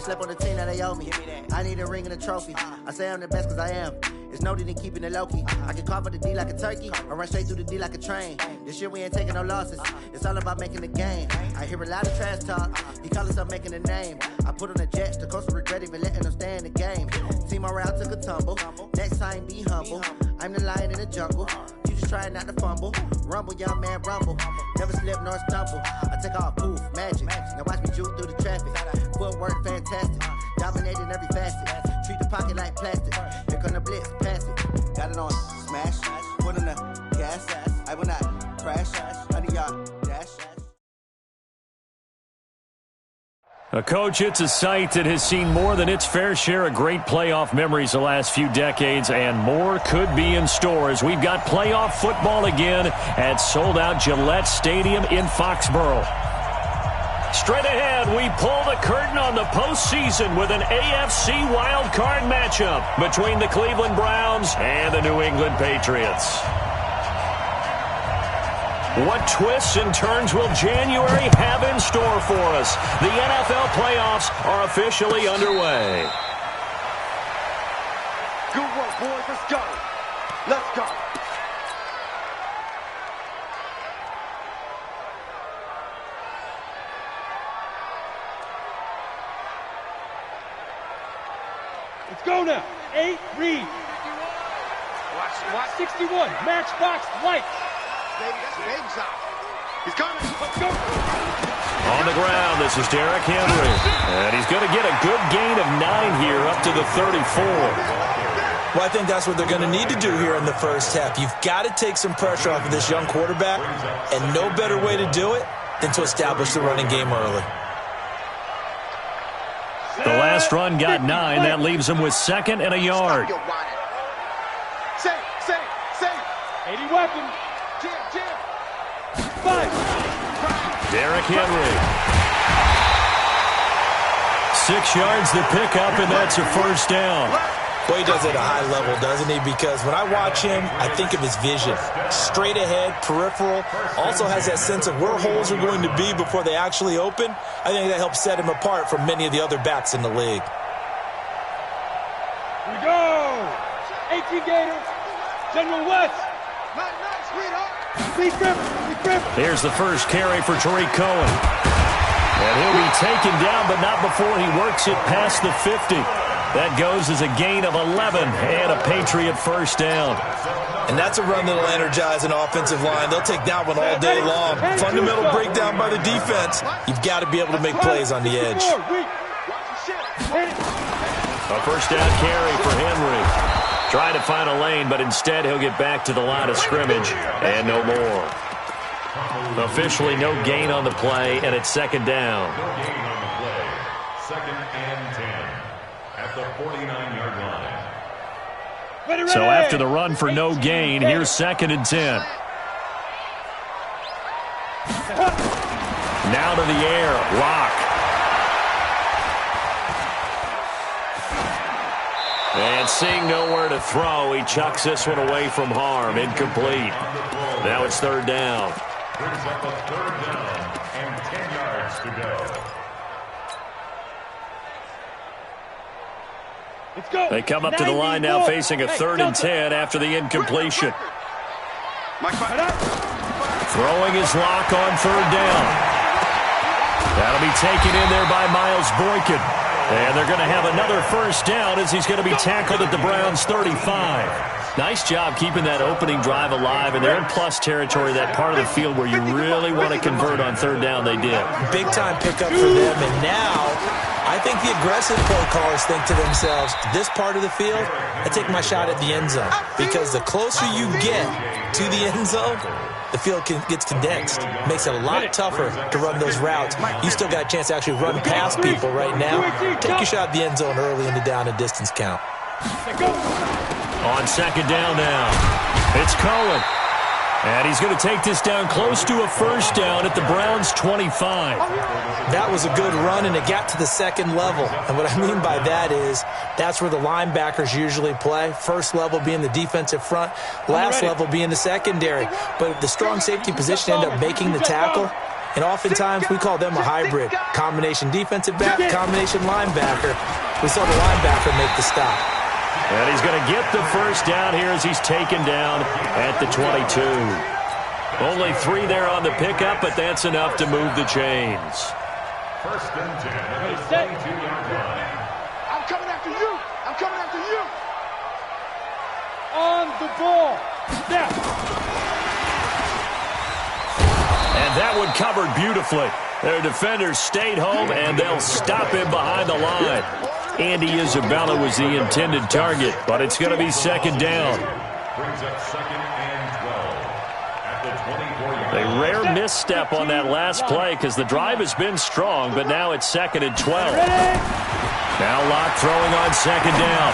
slept on the team that they owe me. I need a ring and a trophy. I say I'm the best because I am. It's no need in keeping it low-key. I can carve for the D like a turkey, or run straight through the D like a train. This year we ain't taking no losses. It's all about making the game. I hear a lot of trash talk. He call himself making a name. I put on the Jets. The coach will regret even letting them stay in the game. Team morale took a tumble. Next time be humble. I'm the lion in the jungle. You just trying not to fumble. Rumble, young man, rumble. Never slip nor stumble. I take off, poof, magic. Now watch me juke through the traffic. Footwork fantastic. Dominating every facet. Treat the pocket like plastic. Here come the blitz, pass it. Got it on smash. Put in the gas. I will not crash. 100-yard dash. A coach, it's a site that has seen more than its fair share of great playoff memories the last few decades, and more could be in store as we've got playoff football again at sold-out Gillette Stadium in Foxborough. Straight ahead, we pull the curtain on the postseason with an AFC wildcard matchup between the Cleveland Browns and the New England Patriots. What twists and turns will January have in store for us? The NFL playoffs are officially underway. Good work, boys. Let's go. Let's go. Let's go now. 8, read. Watch. 61, matchbox, lights. Baby, that's baby shot. He's coming. Let's go. On the ground, this is Derrick Henry. And he's going to get a good gain of 9 here up to the 34. Well, I think that's what they're going to need to do here in the first half. You've got to take some pressure off of this young quarterback, and no better way to do it than to establish the running game early. The last run got 9. That leaves him with 2nd and a yard. Say. 80 weapons. Jam. 5. Derrick Henry. 6 yards to pick up, and that's a first down. Well, he does it at a high level, doesn't he? Because when I watch him, I think of his vision. Straight ahead, peripheral. Also has that sense of where holes are going to be before they actually open. I think that helps set him apart from many of the other backs in the league. Here we go. 18 Gator. General West. Night, sweetheart. Speed grip. Here's the first carry for Tariq Cohen. And he'll be taken down, but not before he works it past the 50. That goes as a gain of 11 and a Patriot first down. And that's a run that'll energize an offensive line. They'll take that one all day long. Fundamental breakdown by the defense. You've got to be able to make plays on the edge. A first down carry for Henry. Trying to find a lane, but instead he'll get back to the line of scrimmage and no more. Officially no gain on the play, and it's 2nd down. No gain on the play. 2nd and 10 at the 49-yard line. So after the run for no gain, here's 2nd and 10. Now to the air. Lock. And seeing nowhere to throw, he chucks this one away from harm. Incomplete. Now it's 3rd down. Brings up a 3rd down and 10 yards to go. Let's go. They come up to the line now facing a 3rd and 10 after the incompletion. Throwing his lock on 3rd down. That'll be taken in there by Miles Boykin. And they're going to have another first down as he's going to be tackled at the Browns' 35. Nice job keeping that opening drive alive, and they're in plus territory, that part of the field where you really want to convert on 3rd down. They did. Big-time pickup for them, and now I think the aggressive play callers think to themselves, this part of the field, I take my shot at the end zone. Because the closer you get to the end zone, the field gets condensed. Makes it a lot tougher to run those routes. You still got a chance to actually run past people right now. Take your shot at the end zone early in the down and distance count. On 2nd down now, it's Cohen. And he's going to take this down close to a first down at the Browns' 25. That was a good run, and it got to the 2nd level. And what I mean by that is that's where the linebackers usually play. First level being the defensive front, last level being the secondary. But if the strong safety position ended up making the tackle, And oftentimes we call them a hybrid. Combination defensive back, combination linebacker. We saw the linebacker make the stop. And he's going to get the first down here as he's taken down at the 22. Only 3 there on the pickup, but that's enough to move the chains. First and 10 at the 22-yard line. I'm coming after you. I'm coming after you. On the ball. Snap. And that one covered beautifully. Their defenders stayed home, and they'll stop him behind the line. Andy Isabella was the intended target, but it's going to be second down. Brings up second and 12 at the 24-yard A line. rare misstep on that last play because the drive has been strong, but now it's second and 12. Now Locke throwing on second down.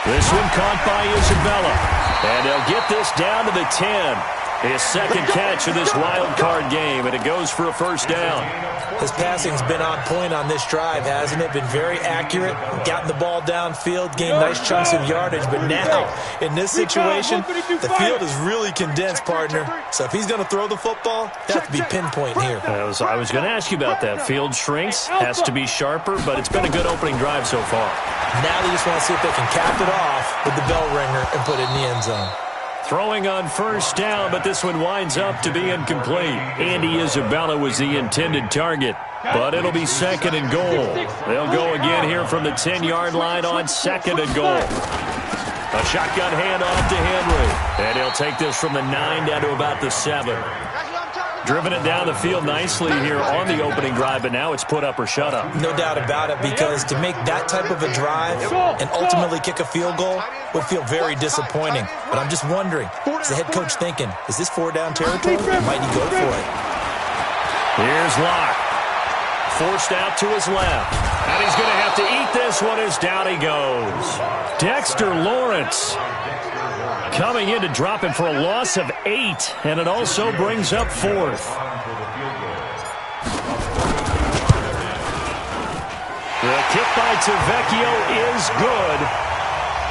This one caught by Isabella. And they'll get this down to the 10. His second catch of this wild card game, and it goes for a first down. His passing's been on point on this drive, hasn't it? Been very accurate, gotten the ball downfield, gained nice chunks of yardage. But now, in this situation, the field is really condensed, partner. So if he's going to throw the football, they have to be pinpoint here. I was going to ask you about that. Field shrinks, has to be sharper, but it's been a good opening drive so far. Now they just want to see if they can cap it off with the bell ringer and put it in the end zone. Throwing on first down, but this one winds up to be incomplete. Andy Isabella was the intended target, but it'll be second and goal. They'll go again here from the 10-yard line on second and goal. A shotgun handoff to Henry, and he'll take this from the 9 down to about the 7. Driven it down the field nicely here on the opening drive, but now it's put up or shut up. No doubt about it, because to make that type of a drive and ultimately kick a field goal would feel very disappointing. But I'm just wondering, is the head coach thinking, is this 4-down territory, or might he go for it? Here's Locke. Forced out to his left. And he's going to have to eat this one as down he goes. Dexter Lawrence coming in to drop him for a loss of 8, and it also brings up 4th. The kick by Tavecchio is good.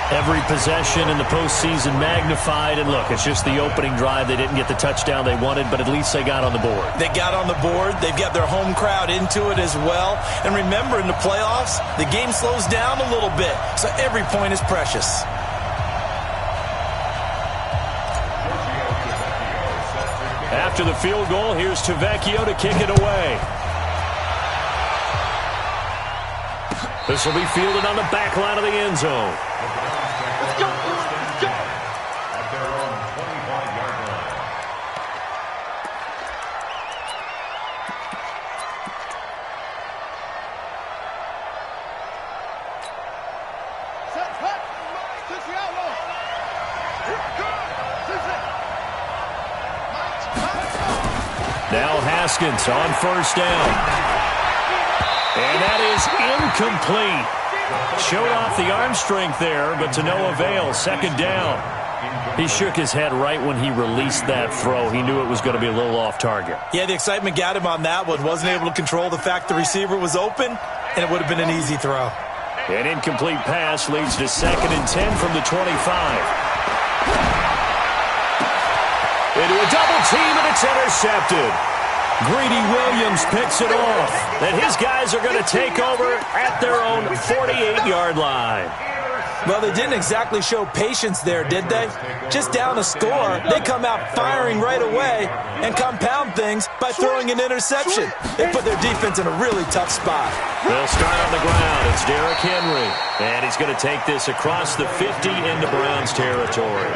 Every possession in the postseason magnified, and look, it's just the opening drive. They didn't get the touchdown they wanted, but at least they got on the board. They got on the board. They've got their home crowd into it as well. And remember, in the playoffs, the game slows down a little bit, so every point is precious. After the field goal, here's Tavecchio to kick it away. This will be fielded on the back line of the end zone. Let's go. Let's go. At their own 25-yard line. Set, hut. This is the outlaw. Now Haskins on first down. And that is incomplete. Showed off the arm strength there, but to no avail. Second down. He shook his head right when he released that throw. He knew it was going to be a little off target. Yeah, the excitement got him on that one. Wasn't able to control the fact the receiver was open, and it would have been an easy throw. An incomplete pass leads to second and 10 from the 25. Into a double team, and it's intercepted. Greedy Williams picks it off. And his guys are going to take over at their own 48-yard line. Well, they didn't exactly show patience there, did they? Just down a score, they come out firing right away and compound things by throwing an interception. They put their defense in a really tough spot. They'll start on the ground. It's Derrick Henry. And he's going to take this across the 50 into Browns territory.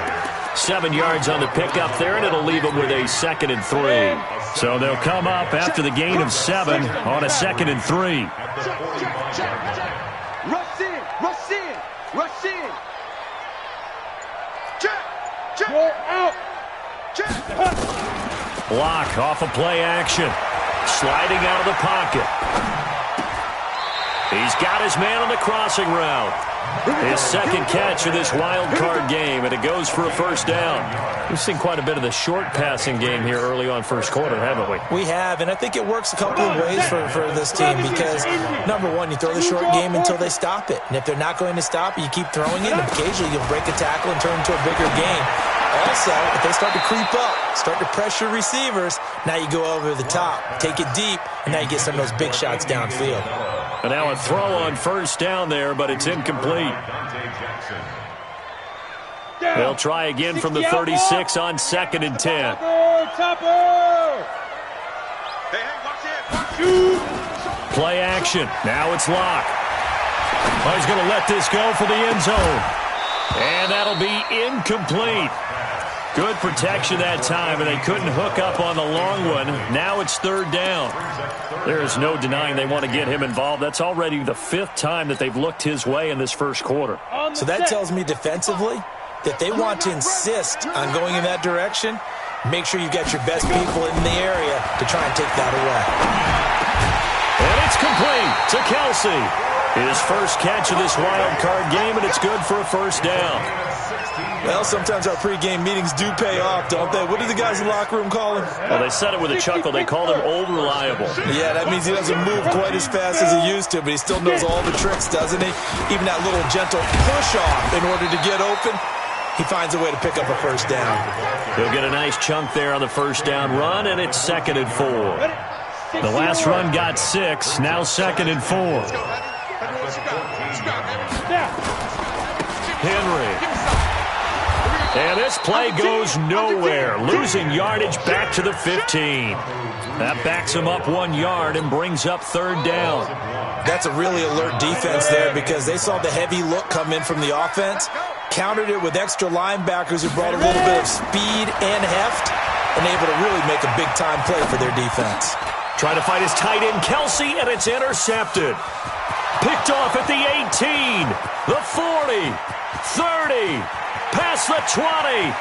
7 yards on the pickup there, and it'll leave them with a second and 3. So they'll come up after the gain of 7 on a second and 3. Rush in. Rush in. Rush in. Check. Check. Go out. Check. Block off of play action. Sliding out of the pocket. He's got his man on the crossing route. His second catch of this wild card game, and it goes for a first down. We've seen quite a bit of the short passing game here early on first quarter, haven't we? We have, and I think it works a couple of ways for this team because, number one, you throw the short game until they stop it. And if they're not going to stop it, you keep throwing it, and occasionally you'll break a tackle and turn into a bigger game. Also, if they start to creep up, start to pressure receivers, now you go over the top, take it deep, and now you get some of those big shots downfield. And now a throw on first down there, but it's incomplete. They'll try again from the 36 on 2nd and 10. Topper! Hey, watch it! Play action. Now it's Locke. Oh, he's going to let this go for the end zone. And that'll be incomplete. Good protection that time, and they couldn't hook up on the long one. Now it's 3rd down. There is no denying they want to get him involved. That's already the 5th time that they've looked his way in this first quarter. So that tells me defensively that they want to insist on going in that direction. Make sure you've got your best people in the area to try and take that away. And it's complete to Kelsey. His first catch of this wild card game, and it's good for a first down. Well, sometimes our pregame meetings do pay off, don't they? What do the guys in the locker room call him? Well, they said it with a chuckle. They called him Old Reliable. Yeah, that means he doesn't move quite as fast as he used to, but he still knows all the tricks, doesn't he? Even that little gentle push-off in order to get open, he finds a way to pick up a first down. He'll get a nice chunk there on the first down run, and it's 2nd and 4. The last run got 6, now 2nd and 4. Henry. And this play goes nowhere, losing yardage back to the 15. That backs him up 1 yard and brings up 3rd down. That's a really alert defense there because they saw the heavy look come in from the offense, countered it with extra linebackers who brought a little bit of speed and heft, and able to really make a big-time play for their defense. Trying to fight his tight end, Kelsey, and it's intercepted. Picked off at the 18, the 40, 30, past the 20.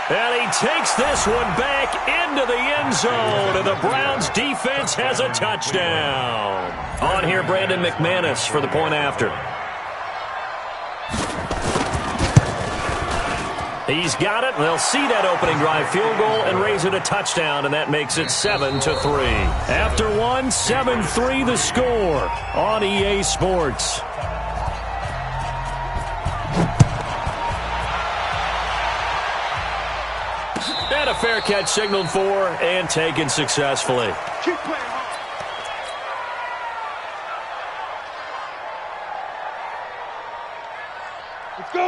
And he takes this one back into the end zone, and the Browns defense has a touchdown. On here, Brandon McManus for the point after. He's got it, and they'll see that opening drive field goal and raise it a touchdown, and that makes it 7-3. After one, 7-3 the score on EA Sports. And a fair catch signaled for and taken successfully. Keep playing hard.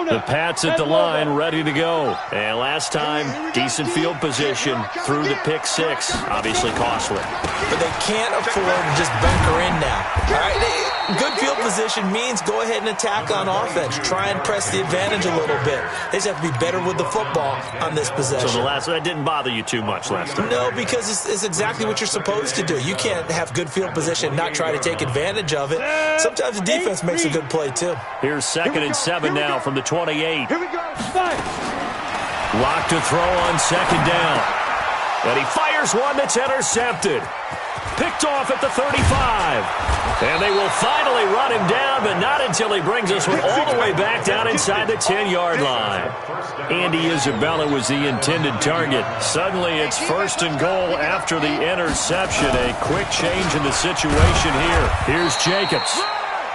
The Pats at the line, ready to go. And last time, decent field position through the pick 6. Obviously costly. But they can't afford to just bunker in now. All right, good field position means go ahead and attack on offense. Try and press the advantage a little bit. They just have to be better with the football on this possession. So that didn't bother you too much last time? No, because it's exactly what you're supposed to do. You can't have good field position and not try to take advantage of it. Sometimes the defense makes a good play, too. Here's 2nd and 7 now from the 28. Here we go. Fight. Lock to throw on 2nd down. And he fires one that's intercepted. Picked off at the 35. And they will finally run him down, but not until he brings us one all the way back down inside the 10-yard line. Andy Isabella was the intended target. Suddenly it's 1st and goal after the interception. A quick change in the situation here. Here's Jacobs.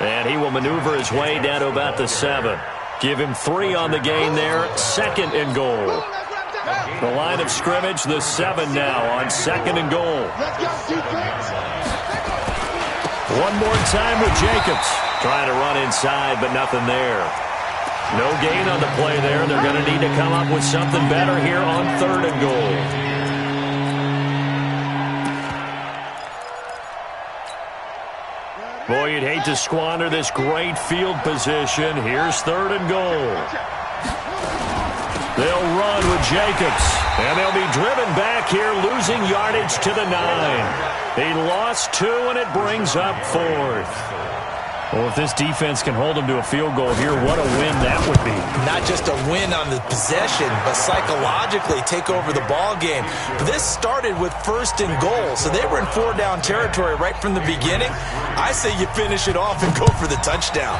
And he will maneuver his way down to about the 7. Give him 3 on the gain there. 2nd and goal. The line of scrimmage, the 7 now on 2nd and goal. One more time with Jacobs. Trying to run inside, but nothing there. No gain on the play there. They're going to need to come up with something better here on 3rd and goal. Boy, you'd hate to squander this great field position. Here's 3rd and goal. They'll run with Jacobs, and they'll be driven back here, losing yardage to the 9. He lost 2, and it brings up 4th. Well, if this defense can hold them to a field goal here, what a win that would be. Not just a win on the possession, but psychologically take over the ball game. But this started with 1st and goal, so they were in 4-down territory right from the beginning. I say you finish it off and go for the touchdown.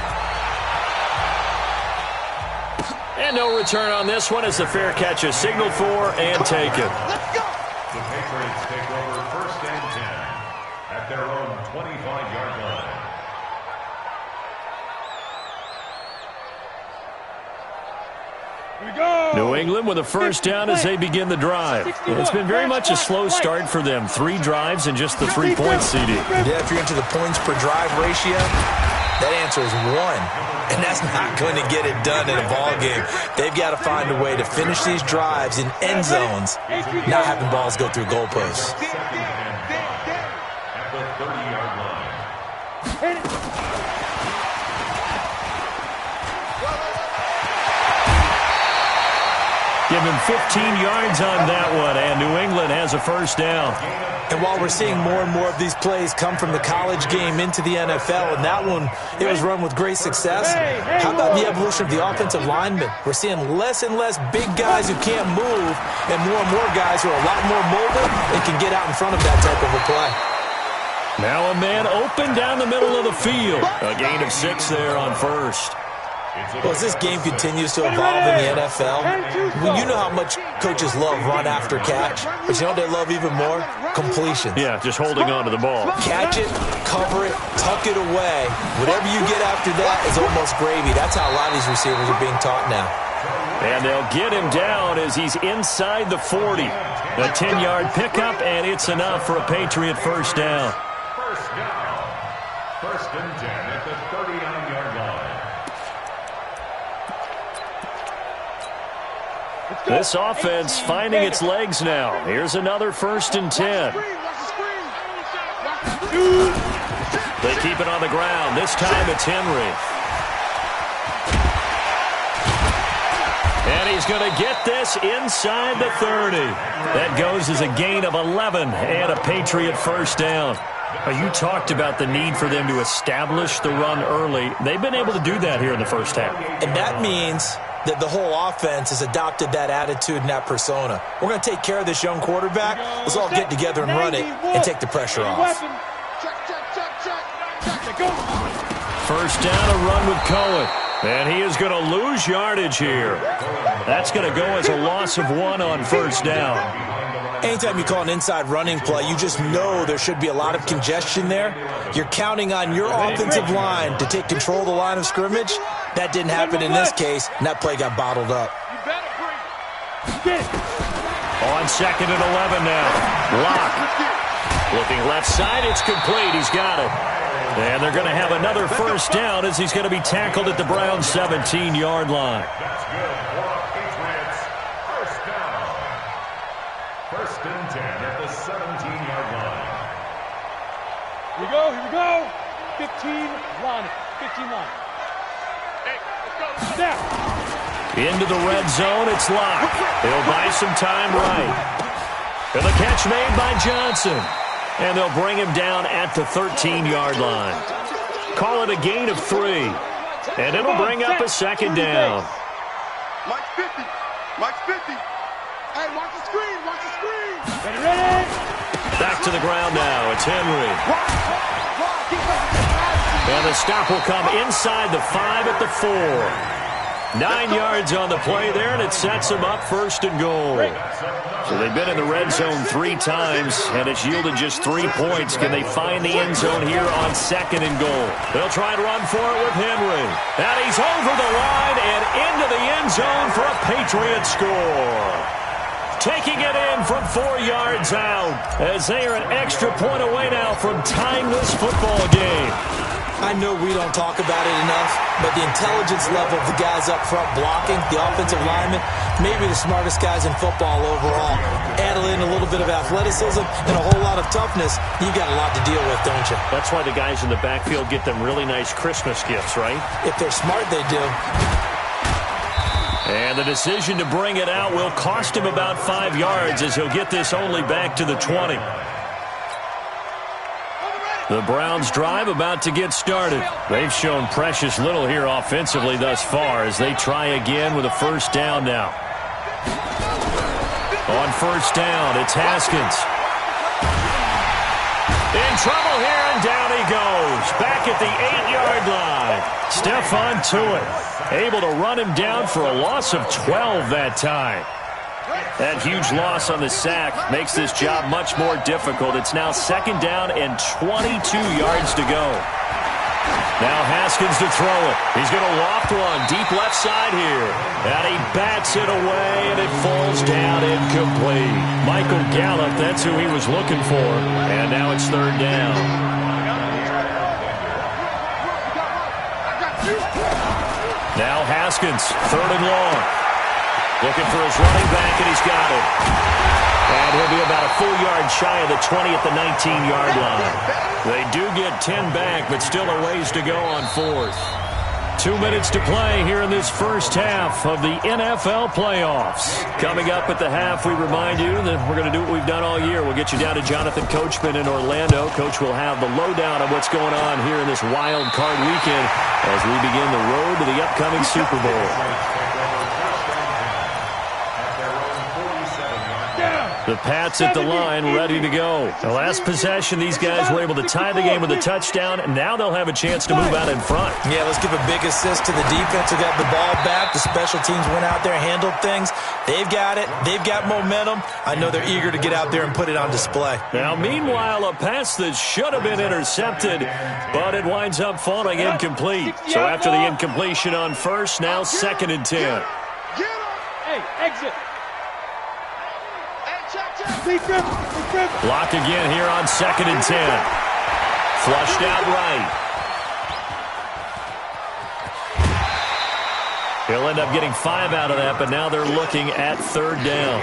And no return on this one as the fair catch is signaled for and taken. Let's go. The Patriots take over 1st and 10 at their own 25-yard line. Here we go. New England with a first down as they begin the drive. It's been very much a slow start for them. 3 drives and just the 3 points, CD. Yeah, if you're into the points per drive ratio, that answer is 1. And that's not going to get it done in a ball game. They've got to find a way to finish these drives in end zones, not having balls go through goalposts. At the 30-yard line. Give him 15 yards on that one, and New England has a first down. And while we're seeing more and more of these plays come from the college game into the NFL, and that one, it was run with great success, how about the evolution of the offensive linemen? We're seeing less and less big guys who can't move and more guys who are a lot more mobile and can get out in front of that type of a play. Now a man open down the middle of the field. A gain of 6 there on first. Well, as this game continues to evolve in the NFL, well, you know how much coaches love run after catch, but you know what they love even more? Completions. Yeah, just holding on to the ball. Catch it, cover it, tuck it away. Whatever you get after that is almost gravy. That's how a lot of these receivers are being taught now. And they'll get him down as he's inside the 40. A 10-yard pickup, and it's enough for a Patriot first down. First down. First and 10 at the 39-yard line. This offense finding its legs now. Here's another first and 10. They keep it on the ground. This time it's Henry. And he's going to get this inside the 30. That goes as a gain of 11 and a Patriot first down. You talked about the need for them to establish the run early. They've been able to do that here in the first half. And that means that the whole offense has adopted that attitude and that persona. We're going to take care of this young quarterback. Let's all get together and run it and take the pressure off. First down, a run with Cohen. And he is going to lose yardage here. That's going to go as a loss of 1 on first down. Anytime you call an inside running play, you just know there should be a lot of congestion there. You're counting on your offensive line to take control of the line of scrimmage. That didn't happen in this case, and that play got bottled up. On second and 11 now. Block. Looking left side, it's complete. He's got it. And they're going to have another first down as he's going to be tackled at the Browns' 17-yard line. That's good for Patriots. First down. First and 10 at the 17-yard line. Here we go. 15 line. 15 line. Hey, let's go. Snap. Into the red zone, it's locked. They'll buy some time right. And the catch made by Johnson. And they'll bring him down at the 13-yard line. Call it a gain of 3. And it'll bring up a second down. Mike's 50. Mike's 50. Hey, watch the screen. Watch the screen. Ready. Back to the ground now. It's Henry. And the stop will come inside the 5 at the 4. 9 yards on the play there, and it sets them up first and goal. So they've been in the red zone 3 times, and it's yielded just 3 points. Can they find the end zone here on second and goal? They'll try and run for it with Henry. And he's over the line and into the end zone for a Patriot score. Taking it in from 4 yards out as they are an extra point away now from tying this football game. I know we don't talk about it enough, but the intelligence level of the guys up front blocking, the offensive linemen, maybe the smartest guys in football overall. Add in a little bit of athleticism and a whole lot of toughness, you got a lot to deal with, don't you? That's why the guys in the backfield get them really nice Christmas gifts, right? If they're smart, they do. And the decision to bring it out will cost him about 5 yards as he'll get this only back to the 20. The Browns' drive about to get started. They've shown precious little here offensively thus far as they try again with a first down now. On first down, it's Haskins. In trouble here, and down he goes. Back at the 8-yard line. Stephon Tuitt able to run him down for a loss of 12 that time. That huge loss on the sack makes this job much more difficult. It's now second down and 22 yards to go. Now Haskins to throw it. He's going to loft one deep left side here. And he bats it away, and it falls down incomplete. Michael Gallup, that's who he was looking for. And now it's third down. Now Haskins, third and long. Looking for his running back, and he's got it. And he'll be about a full yard shy of the 20 at the 19-yard line. They do get 10 back, but still a ways to go on fourth. 2 minutes to play here in this first half of the NFL playoffs. Coming up at the half, we remind you that we're going to do what we've done all year. We'll get you down to Jonathan Coachman in Orlando. Coach will have the lowdown of what's going on here in this wild card weekend as we begin the road to the upcoming Super Bowl. The Pats at the line, ready to go. The last possession, these guys were able to tie the game with a touchdown, and now they'll have a chance to move out in front. Yeah, let's give a big assist to the defense who got the ball back. The special teams went out there, handled things. They've got it. They've got momentum. I know they're eager to get out there and put it on display. Now, meanwhile, a pass that should have been intercepted, but it winds up falling incomplete. So after the incompletion on first, now 2nd and 10. Hey, exit. Block again here on 2nd and 10. Flushed out right. He'll end up getting 5 out of that, but now they're looking at third down.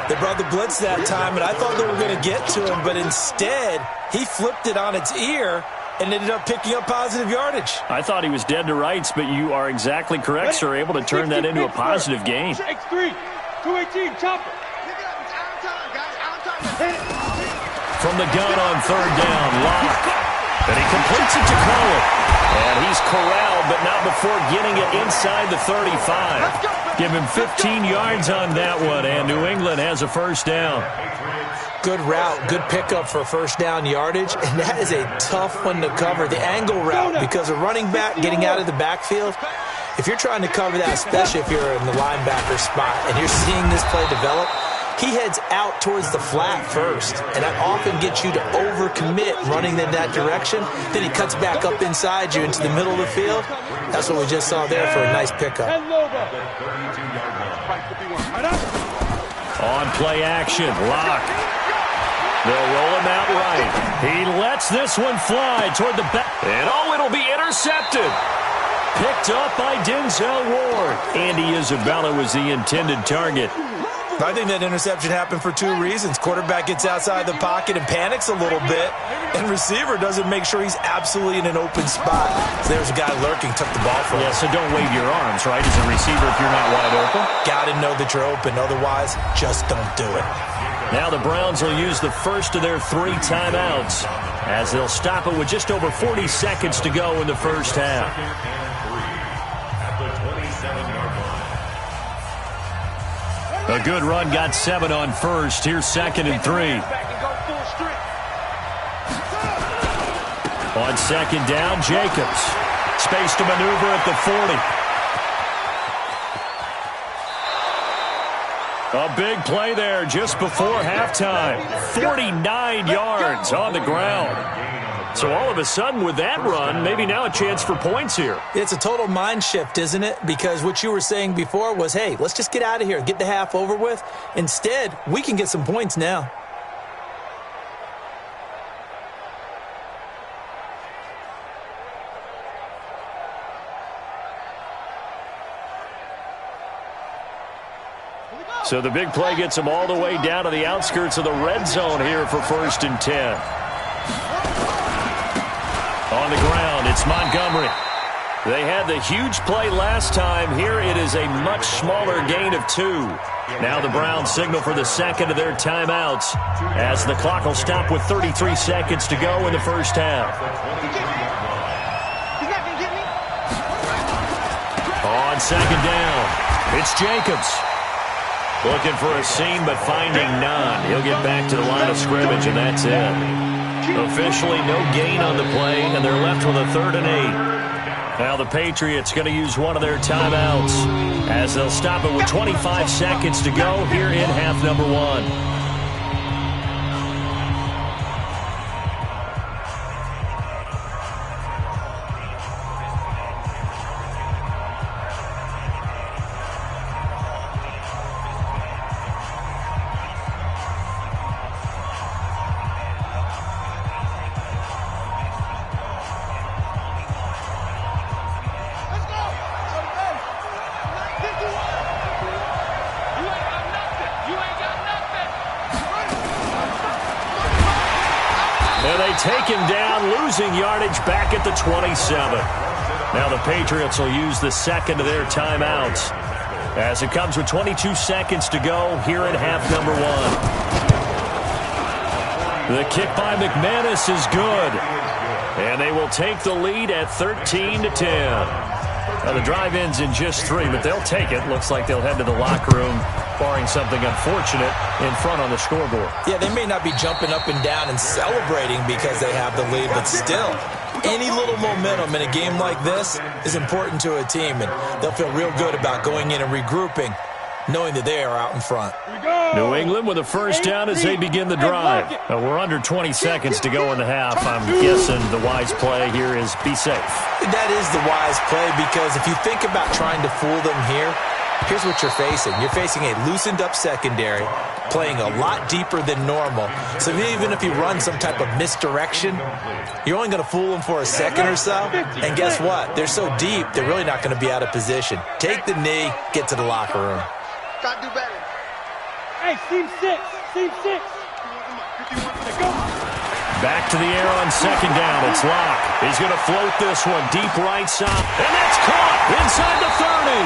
They brought the blitz that time, and I thought they were going to get to him, but instead he flipped it on its ear and ended up picking up positive yardage. I thought he was dead to rights, but you are exactly correct, sir. Able to turn that into a positive gain. X3, 218, chopper. From the gun on third down, Locke. And he completes it to Cohen. And he's corralled, but not before getting it inside the 35. Give him 15 yards on that one, and New England has a first down. Good route, good pickup for first down yardage, and that is a tough one to cover. The angle route, because a running back getting out of the backfield, if you're trying to cover that, especially if you're in the linebacker spot, and you're seeing this play develop, he heads out towards the flat first, and that often gets you to overcommit running in that direction. Then he cuts back up inside you into the middle of the field. That's what we just saw there for a nice pickup. On play action, Locke. They'll roll him out right. He lets this one fly toward the back. And it'll be intercepted. Picked up by Denzel Ward. Andy Isabella was the intended target. I think that interception happened for 2 reasons. Quarterback gets outside the pocket and panics a little bit, and receiver doesn't make sure he's absolutely in an open spot. So there's a guy lurking, took the ball from him. Yeah, so don't wave your arms, right, as a receiver if you're not wide open. Got to know that you're open. Otherwise, just don't do it. Now the Browns will use the first of their 3 timeouts as they'll stop it with just over 40 seconds to go in the first half. A good run got 7 on first. Here's 2nd and 3. On 2nd down, Jacobs. Space to maneuver at the 40. A big play there just before halftime. 49 yards on the ground. So all of a sudden with that run, maybe now a chance for points here. It's a total mind shift, isn't it? Because what you were saying before was, hey, let's just get out of here, get the half over with. Instead, we can get some points now. So the big play gets them all the way down to the outskirts of the red zone here for 1st and 10. On the ground, it's Montgomery. They had the huge play last time. Here it is a much smaller gain of 2. Now the Browns signal for the 2nd of their timeouts as the clock will stop with 33 seconds to go in the first half. On 2nd down, it's Jacobs. Looking for a seam, but finding none. He'll get back to the line of scrimmage, and that's it. Officially no gain on the play, and they're left with a 3rd and 8. Now the Patriots going to use one of their timeouts as they'll stop it with 25 seconds to go here in half number 1. take him down, losing yardage back at the 27. Now the Patriots will use the second of their timeouts as it comes with 22 seconds to go here in half number 1. The kick by McManus is good, and they will take the lead at 13-10. Now the drive ends in just 3, but they'll take it. Looks like they'll head to the locker room, barring something unfortunate, in front on the scoreboard. Yeah, they may not be jumping up and down and celebrating because they have the lead, but still, any little momentum in a game like this is important to a team, and they'll feel real good about going in and regrouping, knowing that they are out in front. New England with a first down as they begin the drive. We're under 20 seconds to go in the half. I'm guessing the wise play here is be safe. That is the wise play, because if you think about trying to fool them here, here's what you're facing. You're facing a loosened-up secondary, playing a lot deeper than normal. So even if you run some type of misdirection, you're only going to fool them for a second or so. And guess what? They're so deep, they're really not going to be out of position. Take the knee, get to the locker room. Gotta do better. Hey, team 6. Team 6. Go. Back to the air on second down. It's Locke. He's going to float this one deep right side. And that's caught inside the 30.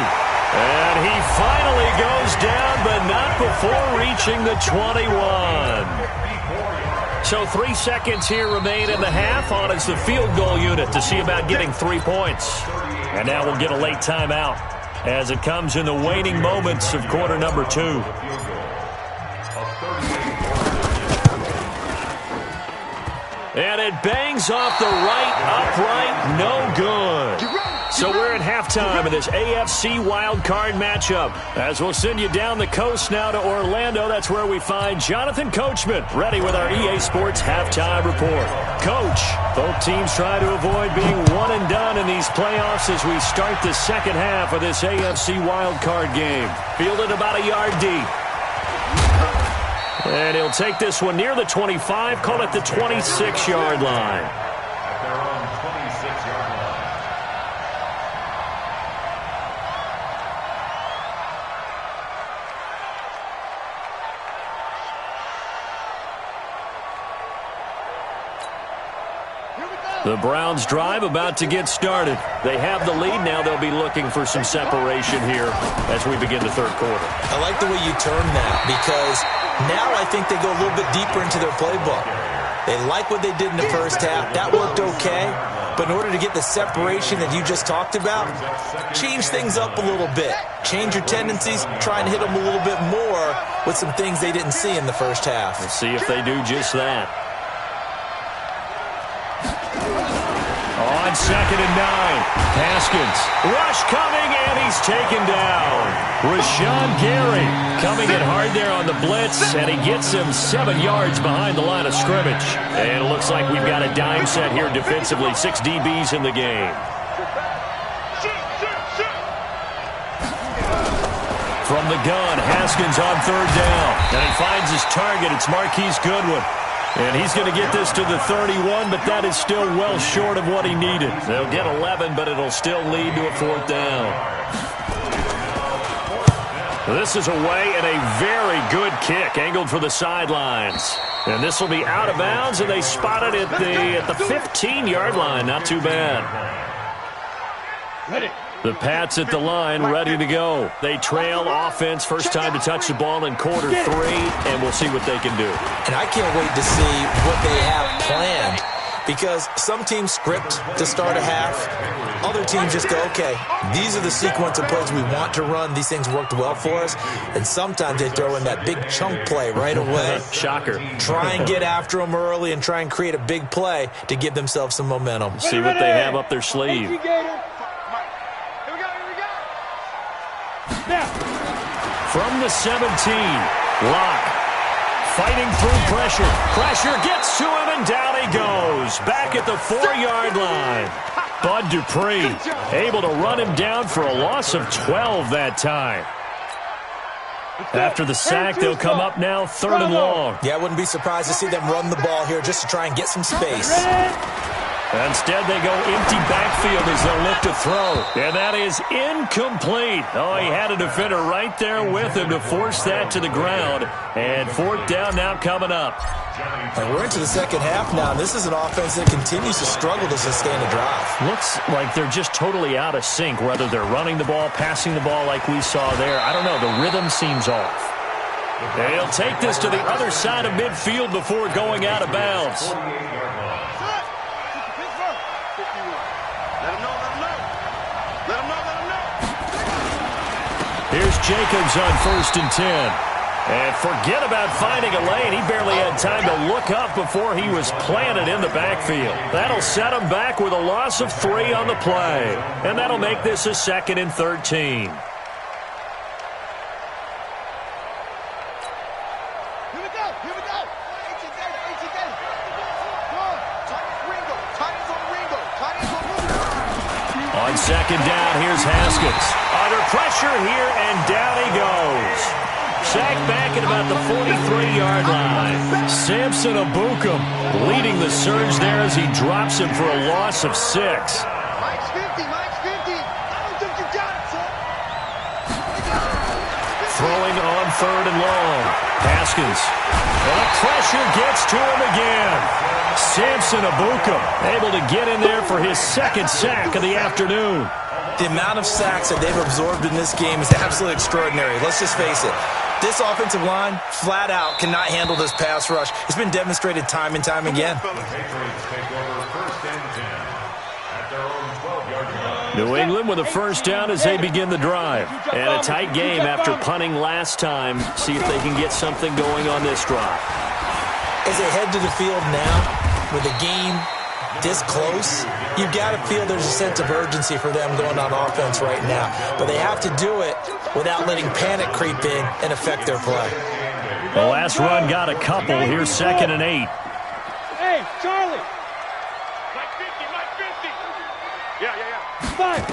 And he finally goes down, but not before reaching the 21. So 3 seconds here remain in the half on as the field goal unit to see about getting 3 points. And now we'll get a late timeout as it comes in the waning moments of quarter number 2. And it bangs off the right upright, no good. So we're at halftime in this AFC wildcard matchup. As we'll send you down the coast now to Orlando, that's where we find Jonathan Coachman, ready with our EA Sports halftime report. Coach, both teams try to avoid being one and done in these playoffs as we start the second half of this AFC wildcard game. Fielded about a yard deep. And he'll take this one near the 25, call it the 26-yard line. At their own 26-yard line. The Browns drive about to get started. They have the lead. Now they'll be looking for some separation here as we begin the third quarter. I like the way you turn that, because now I think they go a little bit deeper into their playbook. They like what they did in the first half. That worked okay. But in order to get the separation that you just talked about, change things up a little bit. Change your tendencies. Try and hit them a little bit more with some things they didn't see in the first half. Let's see if they do just that. On 2nd and 9, Haskins. Rush coming, and he's taken down. Rashawn Gary coming in hard there on the blitz, and he gets him 7 yards behind the line of scrimmage. And it looks like we've got a dime set here defensively. 6 DBs in the game. From the gun, Haskins on 3rd down. And he finds his target. It's Marquise Goodwin. And he's going to get this to the 31, but that is still well short of what he needed. They'll get 11, but it'll still lead to a 4th down. This is away and a very good kick, angled for the sidelines. And this will be out of bounds, and they spot it at the 15-yard line. Not too bad. Ready. The Pats at the line, ready to go. They trail offense, first time to touch the ball in quarter 3, and we'll see what they can do. And I can't wait to see what they have planned, because some teams script to start a half. Other teams just go, okay, these are the sequence of plays we want to run. These things worked well for us. And sometimes they throw in that big chunk play right away. Shocker. Try and get after them early and try and create a big play to give themselves some momentum. See what they have up their sleeve. From the 17, Locke fighting through pressure. Pressure gets to him, and down he goes. Back at the 4-yard line. Bud Dupree able to run him down for a loss of 12 that time. After the sack, they'll come up now 3rd and long. Yeah, I wouldn't be surprised to see them run the ball here just to try and get some space. Instead, they go empty backfield as they'll look to throw. And that is incomplete. Oh, he had a defender right there with him to force that to the ground. And fourth down now coming up. And we're into the second half now. This is an offense that continues to struggle to sustain a drive. Looks like they're just totally out of sync, whether they're running the ball, passing the ball like we saw there. I don't know. The rhythm seems off. They'll take this to the other side of midfield before going out of bounds. Here's Jacobs on 1st and 10. And forget about finding a lane. He barely had time to look up before he was planted in the backfield. That'll set him back with a loss of 3 on the play. And that'll make this a 2nd and 13. On 2nd down, here's Haskins. Under pressure here, and down he goes. Sacked back at about the 43-yard line. Samson Abukum leading the surge there as he drops him for a loss of 6. Mike's 50, Mike's 50. I don't think you got it, son. Throwing on 3rd and long. Haskins. And the pressure gets to him again. Samson Abukum able to get in there for his 2nd sack of the afternoon. The amount of sacks that they've absorbed in this game is absolutely extraordinary. Let's just face it. This offensive line, flat out, cannot handle this pass rush. It's been demonstrated time and time again. New England with a 1st down as they begin the drive. And a tight game after punting last time. See if they can get something going on this drive. As they head to the field now, with the game this close, you've got to feel there's a sense of urgency for them going on offense right now. But they have to do it without letting panic creep in and affect their play. The last run got a couple. Here's 2nd and 8. Hey, Charlie. Mike 50, Mike 50. Yeah. 5.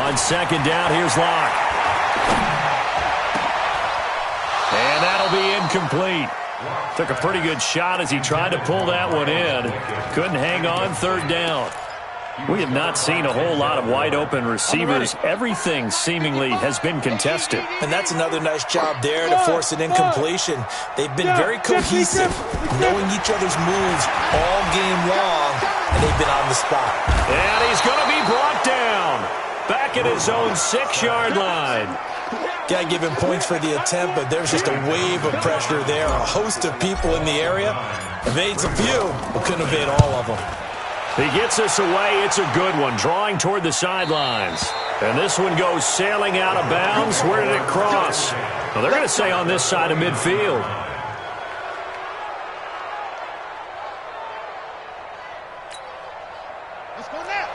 On 2nd down, here's Locke. And that'll be incomplete. Took a pretty good shot as he tried to pull that one in. Couldn't hang on 3rd down. We have not seen a whole lot of wide-open receivers. Everything seemingly has been contested. And that's another nice job there to force an incompletion. They've been very cohesive, knowing each other's moves all game long, and they've been on the spot. And he's going to be brought down. Back at his own 6-yard line. Got to give him points for the attempt, but there's just a wave of pressure there. A host of people in the area. Evades a few, but couldn't evade all of them. He gets us away. It's a good one, drawing toward the sidelines. And this one goes sailing out of bounds. Where did it cross? Well, they're going to say on this side of midfield. Let's go now.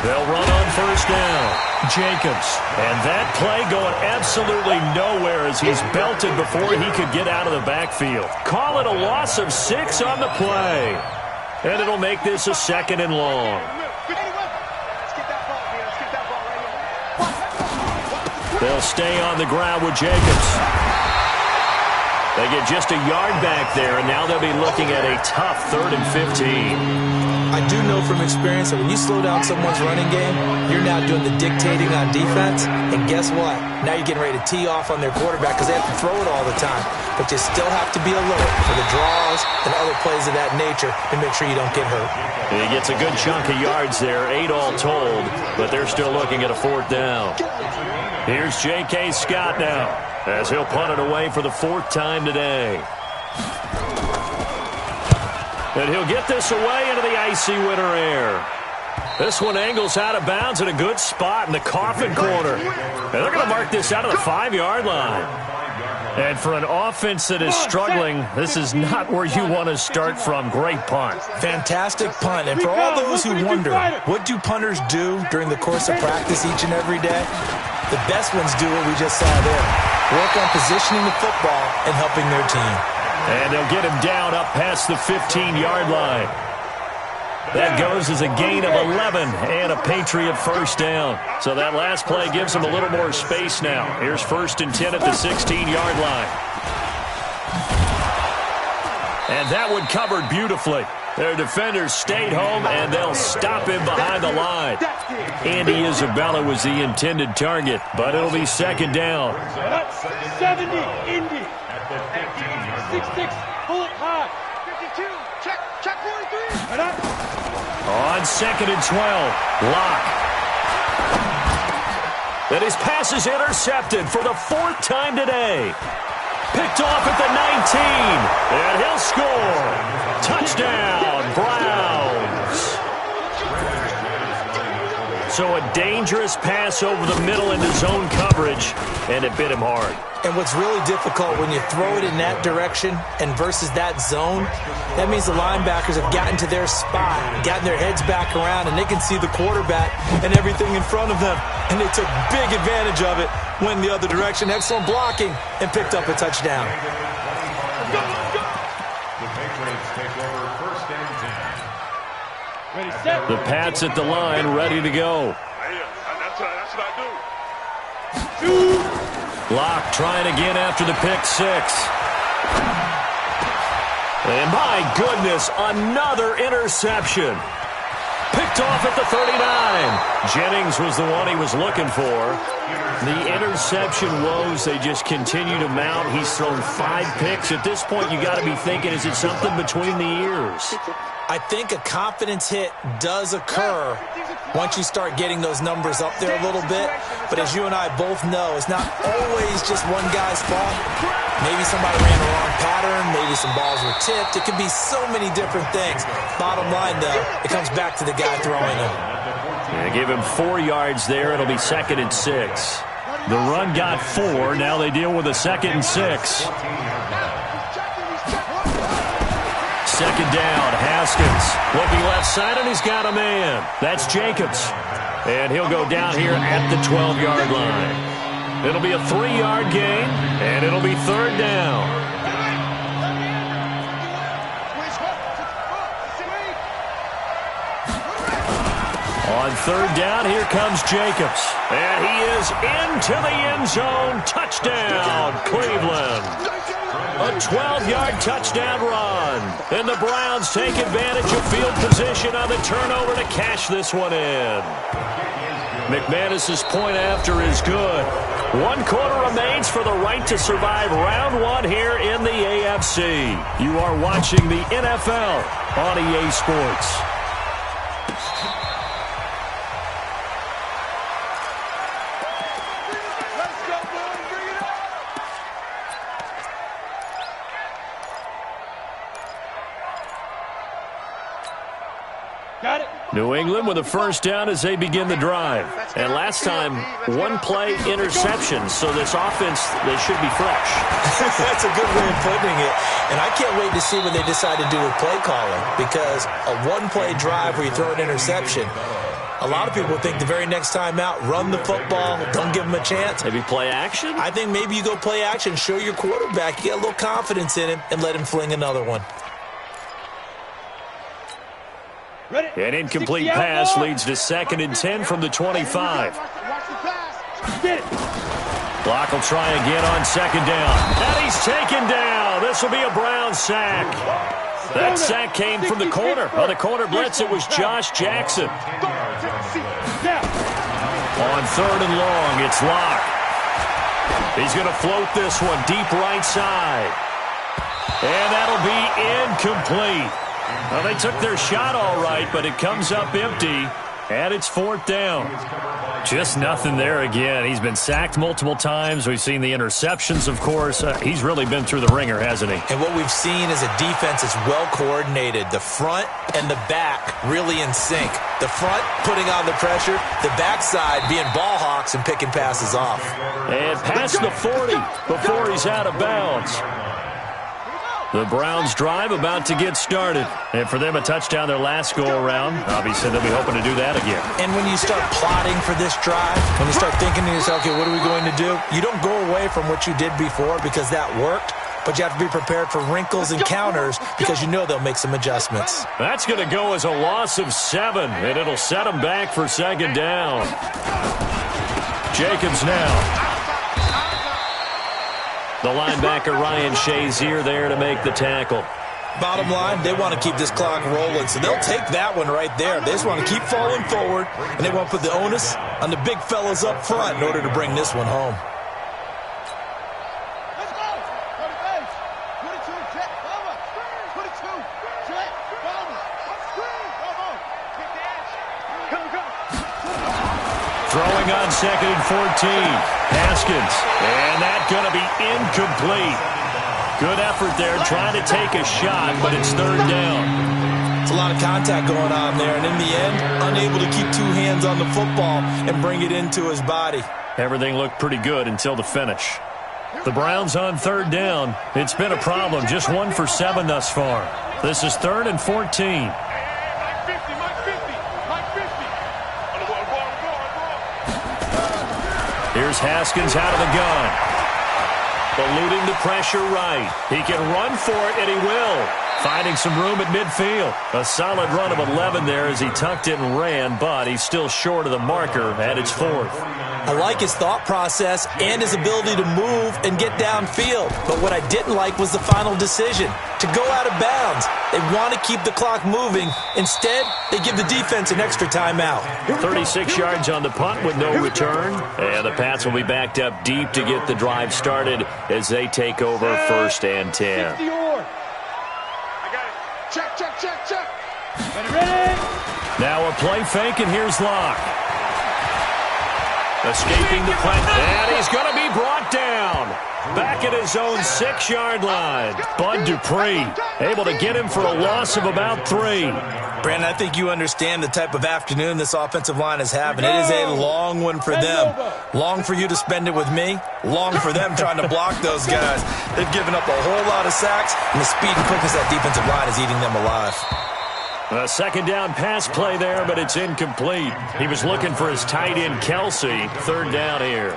They'll run on 1st down. Jacobs. And that play going absolutely nowhere as he's belted before he could get out of the backfield. Call it a loss of 6 on the play. And it'll make this a 2nd and long. They'll stay on the ground with Jacobs. They get just a yard back there, and now they'll be looking at a tough 3rd and 15. I do know from experience that when you slow down someone's running game, you're now doing the dictating on defense. And guess what? Now you're getting ready to tee off on their quarterback because they have to throw it all the time. But you still have to be alert for the draws and other plays of that nature and make sure you don't get hurt. He gets a good chunk of yards there, 8 all told, but they're still looking at a 4th down. Here's J.K. Scott now as he'll punt it away for the 4th time today. And he'll get this away into the icy winter air. This one angles out of bounds in a good spot in the coffin corner. And they're going to mark this out of the 5-yard line. And for an offense that is struggling, this is not where you want to start from. Great punt. Fantastic punt. And for all those who wonder, what do punters do during the course of practice each and every day? The best ones do what we just saw there. Work on positioning the football and helping their team. And they'll get him down up past the 15-yard line. That goes as a gain of 11 and a Patriot 1st down. So that last play gives them a little more space now. Here's 1st and 10 at the 16-yard line. And that one covered beautifully. Their defenders stayed home, and they'll stop him behind the line. Andy Isabella was the intended target, but it'll be second down. 70, Indy. 6-6, pull it high. 52, check 43. On second and 12, Locke. And his pass is intercepted for the fourth time today. Picked off at the 19, and he'll score. Touchdown, Browns. So a dangerous pass over the middle into zone coverage, and it bit him hard. And what's really difficult when you throw it in that direction and versus that zone, that means the linebackers have gotten to their spot, gotten their heads back around, and they can see the quarterback and everything in front of them. And they took big advantage of it, went the other direction, excellent blocking, and picked up a touchdown. The Patriots take over first and 10. Ready, set. The Pats at the line, ready to go. That's what I do. Locke trying again after the pick six. And my goodness, another interception. Picked off at the 39. Jennings was the one he was looking for. The interception woes, they just continue to mount. He's thrown 5 picks. At this point, you got to be thinking, is it something between the ears? I think a confidence hit does occur once you start getting those numbers up there a little bit. But as you and I both know, it's not always just one guy's fault. Maybe somebody ran the wrong pattern. Maybe some balls were tipped. It could be so many different things. Bottom line, though, it comes back to the guy throwing them. Yeah, give him 4 yards there. It'll be second and 6. The run got 4. Now they deal with a second and 6. Second down, Haskins looking left side, and he's got a man. That's Jacobs. And he'll go down here at the 12-yard line. It'll be a 3-yard gain, and it'll be third down. On third down, here comes Jacobs. And he is into the end zone. Touchdown, Cleveland. A 12-yard touchdown run. And the Browns take advantage of field position on the turnover to cash this one in. McManus's point after is good. 1 quarter remains for the right to survive round 1 here in the AFC. You are watching the NFL on EA Sports. New England with a first down as they begin the drive. And last time, 1-play interception, so this offense, they should be fresh. That's a good way of putting it. And I can't wait to see what they decide to do with play calling, because a 1-play drive where you throw an interception, a lot of people think the very next time out, run the football, don't give them a chance. Maybe play action? I think maybe you go play action, show your quarterback, you get a little confidence in him, and let him fling another one. An incomplete pass leads to second and 10 from the 25. Block will try again on second down. And he's taken down. This will be a Brown sack. That sack came from the corner. On the corner blitz, it was Josh Jackson. On third and long, it's Locke. He's going to float this one deep right side. And that'll be incomplete. Well, they took their shot all right, but it comes up empty, and it's fourth down. Just nothing there again. He's been sacked multiple times. We've seen the interceptions, of course. He's really been through the ringer, hasn't he? And what we've seen is a defense that's well coordinated. The front and the back really in sync. The front putting on the pressure, the backside being ball hawks and picking passes off. And past the 40 before he's out of bounds. The Browns drive about to get started. And for them, a touchdown their last go-around. Obviously, they'll be hoping to do that again. And when you start plotting for this drive, when you start thinking to yourself, okay, what are we going to do? You don't go away from what you did before because that worked, but you have to be prepared for wrinkles and counters because you know they'll make some adjustments. That's going to go as a loss of 7, and it'll set them back for second down. Jacobs now. The linebacker, Ryan Shazier, there to make the tackle. Bottom line, they want to keep this clock rolling, so they'll take that one right there. They just want to keep falling forward, and they want to put the onus on the big fellas up front in order to bring this one home. Let's go. Go to base. 22, check, cover. 22, check, cover. Come on. Kick the action. Come. Throwing on 2nd and 14. Haskins. And that's going to be incomplete. Good effort there trying to take a shot, but it's 3rd down. It's a lot of contact going on there, and in the end, unable to keep 2 hands on the football and bring it into his body. Everything looked pretty good until the finish. The Browns on 3rd down. It's been a problem. Just 1 for 7 thus far. This is 3rd and 14. Mike 50. Here's Haskins out of the gun. Eluding the pressure right. He can run for it, and he will. Finding some room at midfield. A solid run of 11 there as he tucked it and ran, but he's still short of the marker at its 4th. I like his thought process and his ability to move and get downfield. But what I didn't like was the final decision, to go out of bounds. They want to keep the clock moving. Instead, they give the defense an extra timeout. 36 yards on the punt with no return. And the Pats will be backed up deep to get the drive started as they take over 1st and 10. I got it. Check. Ready. Now a play fake, and here's Locke. Escaping the play, and he's going to be brought down. Back at his own 6-yard line. Bud Dupree able to get him for a loss of about 3. Brandon, I think you understand the type of afternoon this offensive line is having. It is a long one for them. Long for you to spend it with me. Long for them trying to block those guys. They've given up a whole lot of sacks, and the speed and quickness of that defensive line is eating them alive. A 2nd down pass play there, but it's incomplete. He was looking for his tight end, Kelsey. 3rd down here.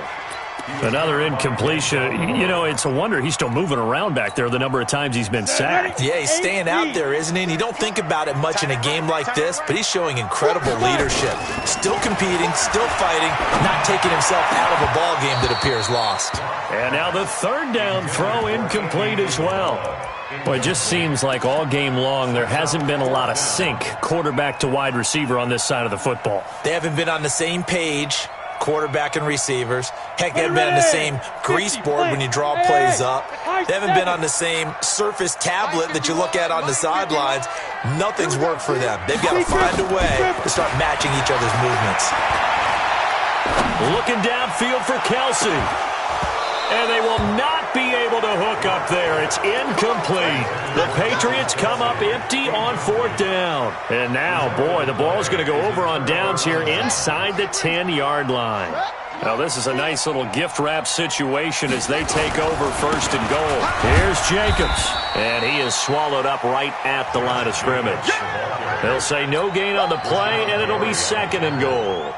Another incompletion. You know, it's a wonder he's still moving around back there the number of times he's been sacked. Yeah, he's staying out there, isn't he? And you don't think about it much in a game like this, but he's showing incredible leadership. Still competing, still fighting, not taking himself out of a ball game that appears lost. And now the 3rd down throw incomplete as well. Well, it just seems like all game long there hasn't been a lot of sync quarterback to wide receiver on this side of the football. They haven't been on the same page, quarterback and receivers. Heck, they haven't been on the same grease board when you draw plays up. They haven't been on the same surface tablet that you look at on the sidelines. Nothing's worked for them. They've got to find a way to start matching each other's movements. Looking downfield for Kelsey. And they will not be able to hook up there. It's incomplete. The Patriots come up empty on 4th down. And now, boy, the ball's going to go over on downs here inside the 10-yard line. Now, this is a nice little gift wrap situation as they take over 1st and goal. Here's Jacobs. And he is swallowed up right at the line of scrimmage. They'll say no gain on the play, and it'll be 2nd and goal.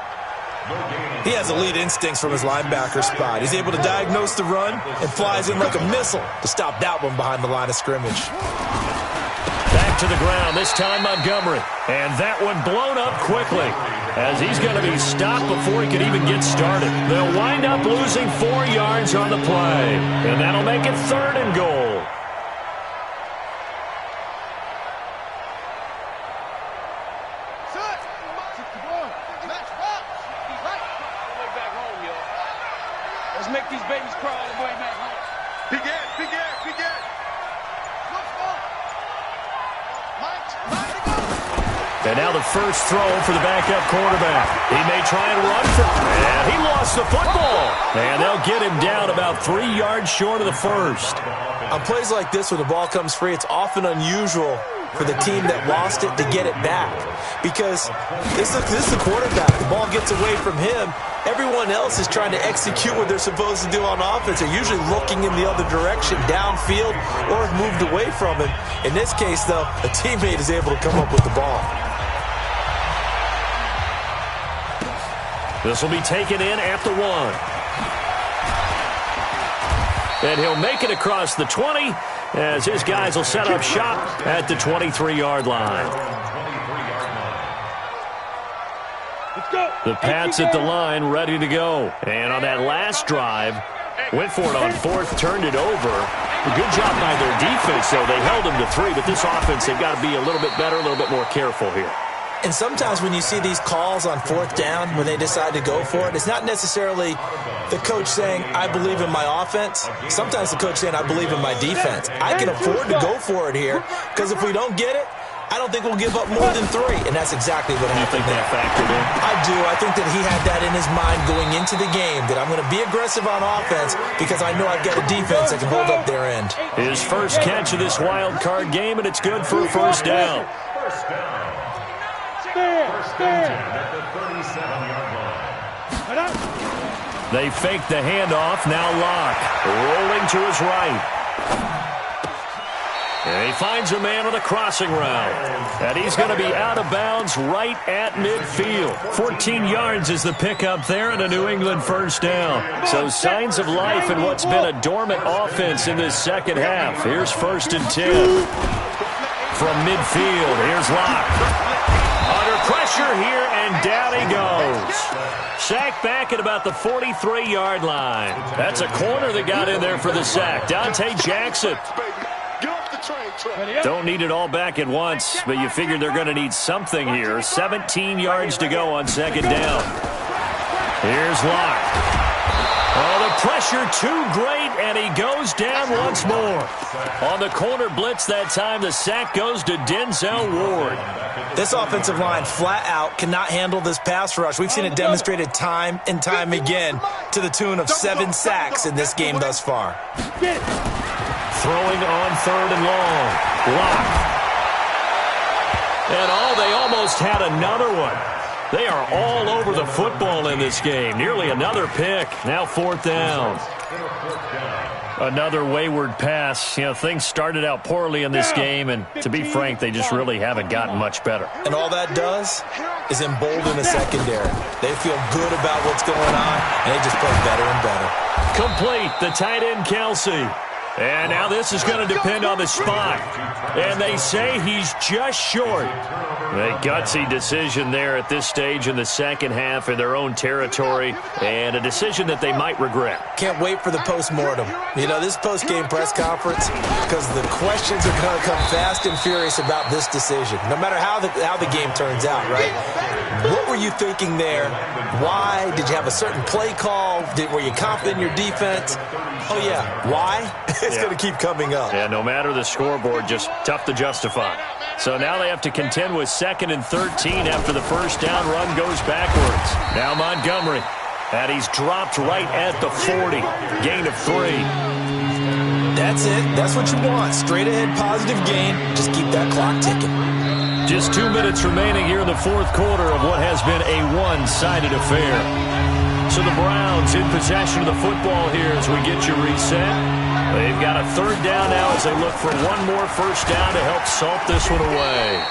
He has elite instincts from his linebacker spot. He's able to diagnose the run and flies in like a missile to stop that one behind the line of scrimmage. Back to the ground, this time Montgomery. And that one blown up quickly as he's going to be stopped before he can even get started. They'll wind up losing 4 yards on the play. And that'll make it 3rd and goal. Let's make these babies crawl all the way back home. Big ass. And now the first throw for the backup quarterback. He may try and run for it. And he lost the football. And they'll get him down about 3 yards short of the first. On plays like this when the ball comes free, it's often unusual for the team that lost it to get it back. Because this is the quarterback. The ball gets away from him. Everyone else is trying to execute what they're supposed to do on offense. They're usually looking in the other direction, downfield, or have moved away from him. In this case, though, a teammate is able to come up with the ball. This will be taken in at the 1. And he'll make it across the 20 as his guys will set up shop at the 23-yard line. The Pats at the line, ready to go. And on that last drive, went for it on 4th, turned it over. Good job by their defense, though. They held them to 3, but this offense, they've got to be a little bit better, a little bit more careful here. And sometimes when you see these calls on 4th down, when they decide to go for it, it's not necessarily the coach saying, I believe in my offense. Sometimes the coach saying, I believe in my defense. I can afford to go for it here, because if we don't get it, I don't think we'll give up more than 3, and that's exactly what happened there. Factored in? I do. I think that he had that in his mind going into the game, that I'm going to be aggressive on offense because I know I've got a defense that can hold up their end. His first catch of this wild card game, and it's good for a first down. First down. First and 10 at the 37-yard line. They fake the handoff. Now Locke rolling to his right. And he finds a man on the crossing route. And he's going to be out of bounds right at midfield. 14 yards is the pickup there and a New England first down. So signs of life in what's been a dormant offense in this second half. Here's 1st and 10. From midfield, here's Locke. Under pressure here, and down he goes. Sack back at about the 43-yard line. That's a corner that got in there for the sack. Dante Jackson. Don't need it all back at once, but you figure they're going to need something here. 17 yards to go on 2nd down. Here's Locke. Oh, the pressure too great, and he goes down once more. On the corner blitz that time, the sack goes to Denzel Ward. This offensive line flat out cannot handle this pass rush. We've seen it demonstrated time and time again to the tune of 7 sacks in this game thus far. Throwing on 3rd and long. Locke. And they almost had another one. They are all over the football in this game. Nearly another pick. Now 4th down. Another wayward pass. You know, things started out poorly in this game, and to be frank, they just really haven't gotten much better. And all that does is embolden the secondary. They feel good about what's going on, and they just play better and better. Complete. The tight end, Kelsey. And now this is going to depend on the spot. And they say he's just short. A gutsy decision there at this stage in the second half in their own territory, and a decision that they might regret. Can't wait for the post-mortem. You know, this post-game press conference, because the questions are going to come fast and furious about this decision, no matter how the game turns out, right? What were you thinking there? Why? Did you have a certain play call? Were you confident in your defense? Oh, yeah. Why? It's going to keep coming up. Yeah, no matter the scoreboard, just tough to justify. So now they have to contend with 2nd and 13 after the first down run goes backwards. Now Montgomery. And he's dropped right at the 40. Gain of 3. That's it. That's what you want. Straight ahead, positive gain. Just keep that clock ticking. Just 2 minutes remaining here in the 4th quarter of what has been a one-sided affair. So the Browns in possession of the football here as we get you reset. They've got a 3rd down now as they look for one more first down to help salt this one away.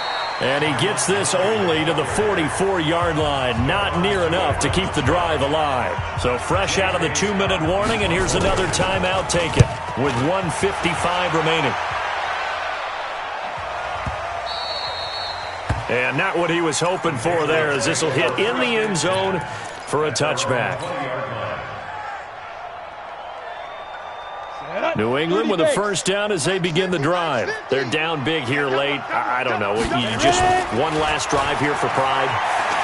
And he gets this only to the 44-yard line. Not near enough to keep the drive alive. So fresh out of the 2-minute warning, and here's another timeout taken with 1:55 remaining. And not what he was hoping for there, as this will hit in the end zone for a touchback. New England with a first down as they begin the drive. They're down big here late. I don't know. You just one last drive here for pride.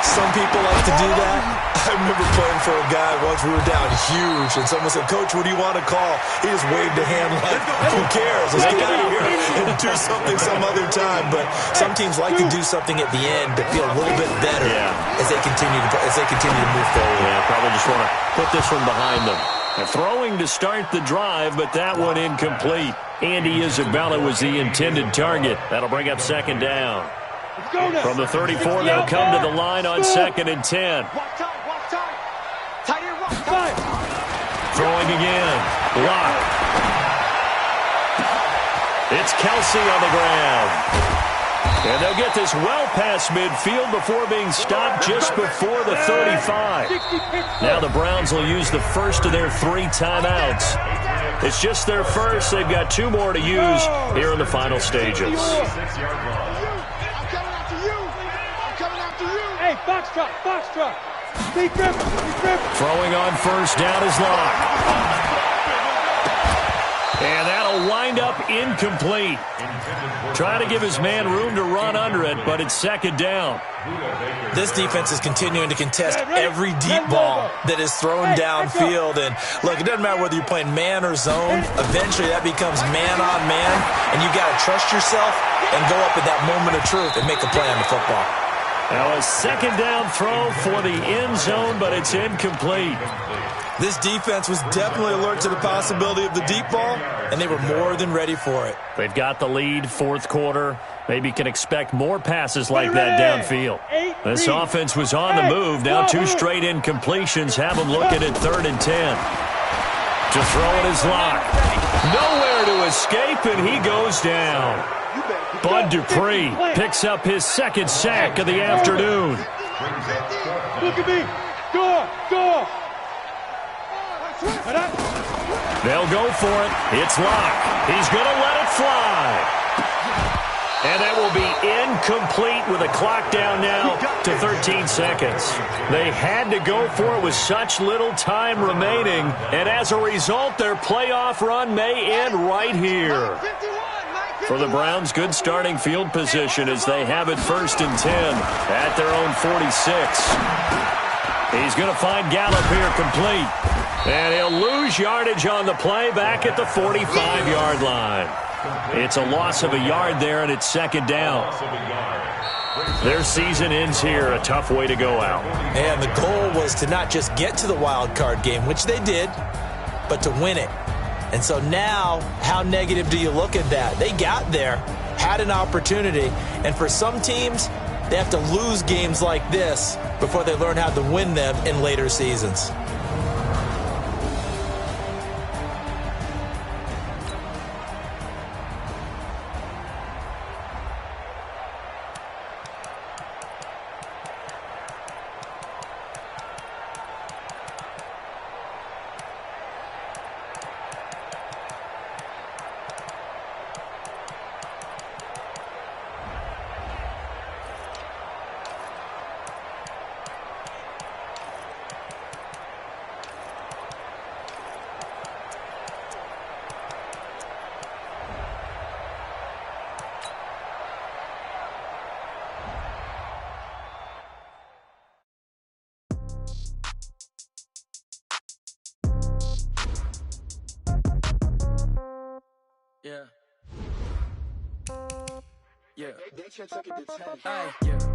Some people like to do that. I remember playing for a guy once. We were down huge, and someone said, "Coach, what do you want to call?" He just waved a hand like, "Who cares? Let's get out of here and do something some other time." But some teams like to do something at the end to feel a little bit better as they continue to move forward. Yeah, probably just want to put this one behind them. They're throwing to start the drive, but that one incomplete. Andy Isabella was the intended target. That'll bring up 2nd down. From the 34, they'll come to the line on 2nd and 10. Throwing again. Locke. It's Kelsey on the ground. And they'll get this well past midfield before being stopped just before the 35. Now the Browns will use the first of their 3 timeouts. It's just their first. They've got 2 more to use here in the final stages. Hey, box truck. Be careful. Throwing on first down is Locke. And that'll It'll wind up incomplete. Trying to give his man room to run under it, but it's second down. This defense is continuing to contest every deep ball that is thrown downfield. And, look, it doesn't matter whether you're playing man or zone. Eventually that becomes man on man, and you got to trust yourself and go up at that moment of truth and make a play on the football. Now a second down throw for the end zone, but it's incomplete. This defense was definitely alert to the possibility of the deep ball, and they were more than ready for it. They've got the lead, fourth quarter. Maybe can expect more passes like that downfield. This offense was on the move. Now 2 straight incompletions have them looking at 3rd and 10. To throw it is Locke. Nowhere to escape, and he goes down. Bud Dupree picks up his second sack of the afternoon. Look at me. Go. They'll go for it. It's Locke. He's going to let it fly. And that will be incomplete with a clock down now to 13 seconds. They had to go for it with such little time remaining. And as a result, their playoff run may end right here. For the Browns, good starting field position as they have it 1st and 10 at their own 46. He's going to find Gallup here complete. And he'll lose yardage on the play back at the 45-yard line. It's a loss of a yard there, and it's second down. Their season ends here. A tough way to go out. And the goal was to not just get to the wild card game, which they did, but to win it. And so now, how negative do you look at that? They got there, had an opportunity, and for some teams, they have to lose games like this before they learn how to win them in later seasons.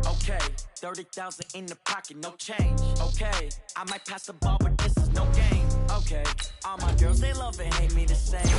Okay, 30,000 in the pocket, no change. Okay, I might pass the ball, but this is no game. Okay, all my girls, they love and hate me the same. Okay,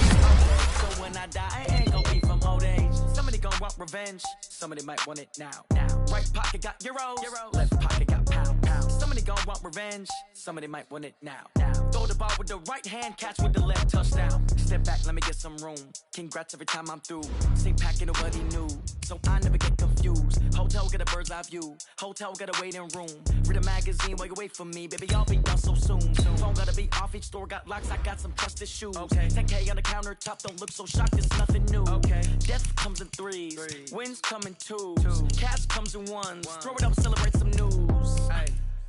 so when I die, I ain't gon' be from old age. Somebody gon' want revenge, somebody might want it now. Right pocket got euros, left pocket got pound. Somebody gon' want revenge, somebody might want it now. Throw the ball with the right hand, catch with the left, touchdown. Step back, let me get some room. Congrats every time I'm through. Same packet, nobody knew, so I never get confused. Hotel got a bird's eye view, hotel got a waiting room. Read a magazine while you wait for me, baby, I'll be done so soon. Phone gotta be off, each store got locks, I got some trusted shoes. 10K on the countertop, don't look so shocked, it's nothing new. Death comes in threes, wins come in twos, cash comes in ones. Throw it up, celebrate some news.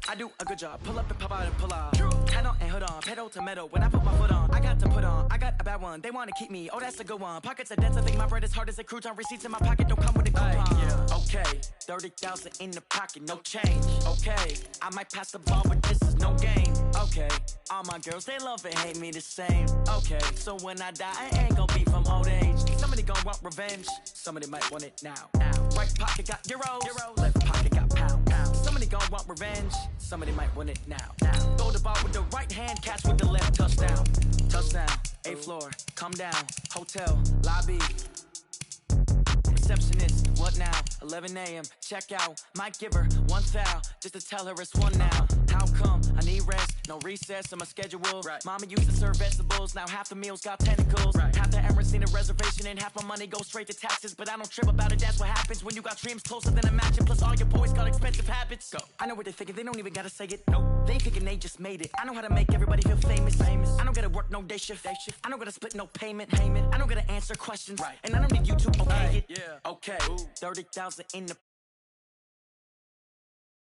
I do a good job, pull up and pop out and pull out. Head on and hood on, pedal to metal. When I put my foot on, I got to put on. I got a bad one, they wanna keep me. Oh, that's a good one. Pockets are dense, I think my bread is hard as a crouton. Receipts in my pocket don't come with a coupon. Okay, 30,000 in the pocket, no change. Okay, I might pass the ball, but this is no game. Okay, all my girls, they love and hate me the same. Okay, so when I die, I ain't gon' be from old age. Somebody gon' want revenge, somebody might want it now. Right pocket got euros, left pocket got pound. Somebody gon' want revenge, somebody might want it now. Throw the ball with the right hand, catch with the left, touchdown. Touchdown, 8th floor, come down, hotel, lobby. Receptionist, what now? 11 a.m., check out. Might give her one foul, just to tell her it's one now. How come? I need rest, no recess on my schedule. Mama used to serve vegetables, now half the meals got tentacles. Half the errands need a reservation and half my money goes straight to taxes. But I don't trip about it, that's what happens when you got dreams closer than a match. And plus all your boys got expensive habits. I know what they're thinking, they don't even gotta say it. They thinking they just made it. I know how to make everybody feel famous. I don't gotta work no day shift. I don't gotta split no payment. I don't gotta answer questions. And I don't need you to okay it. Okay, 30,000 in the